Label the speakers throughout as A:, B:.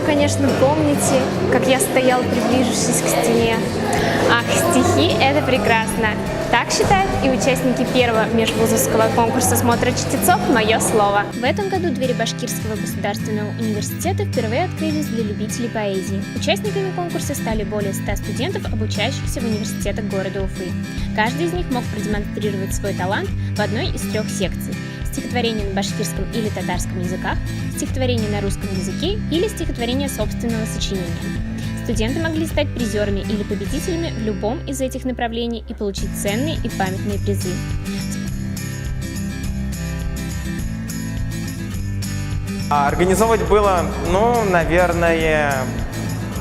A: конечно, помните, как я стоял, приближившись к стене. Ах, стихи – это прекрасно. Так считают и участники первого межвузовского конкурса смотра чтецов «Мое слово». В этом году двери Башкирского государственного университета впервые открылись для любителей поэзии. Участниками конкурса стали более 100 студентов, обучающихся в университетах города Уфы. Каждый из них мог продемонстрировать свой талант в одной из 3 секций: стихотворение на башкирском или татарском языках, стихотворение на русском языке или стихотворение собственного сочинения. Студенты могли стать призерами или победителями в любом из этих направлений и получить ценные и памятные призы.
B: Организовывать было, наверное,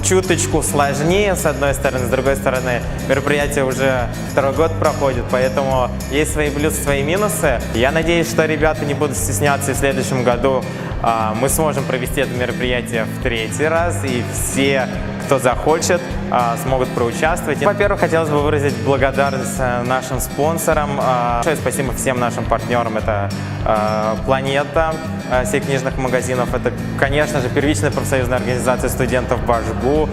B: чуточку сложнее, с одной стороны. С другой стороны, мероприятие уже 2-й год проходит, поэтому есть свои плюсы, свои минусы. Я надеюсь, что ребята не будут стесняться, и в следующем году мы сможем провести это мероприятие в 3-й раз, и все, кто захочет, смогут проучаствовать. Во-первых, хотелось бы выразить благодарность нашим спонсорам. Большое спасибо всем нашим партнерам. Это «Планета», сеть книжных магазинов. Это, конечно же, первичная профсоюзная организация студентов «Башгу»,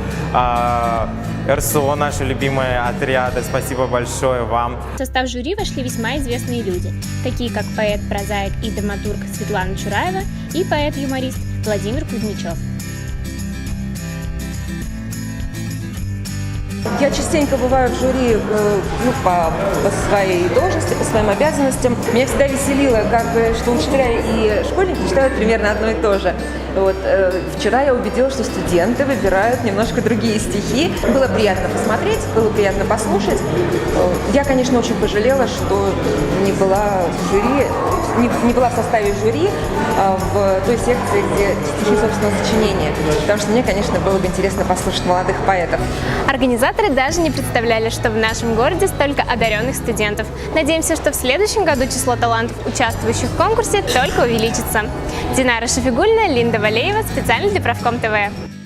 B: РСО, наши любимые отряды. Спасибо большое вам.
A: В состав жюри вошли весьма известные люди, такие как поэт, прозаик и драматург Светлана Чураева и поэт-юморист Владимир Кузьмичев.
C: Я частенько бываю в жюри по своей должности, по своим обязанностям. Меня всегда веселило, что учителя и школьники читают примерно одно и то же. Вчера я убедилась, что студенты выбирают немножко другие стихи. Было приятно посмотреть, было приятно послушать. Я, конечно, очень пожалела, что не была в составе жюри в той секции, где стихи собственного сочинения. Потому что мне, конечно, было бы интересно послушать молодых поэтов.
A: Организаторы даже не представляли, что в нашем городе столько одаренных студентов. Надеемся, что в следующем году число талантов, участвующих в конкурсе, только увеличится. Динара Шафигульна, Линда Валеева, специально для Правком ТВ.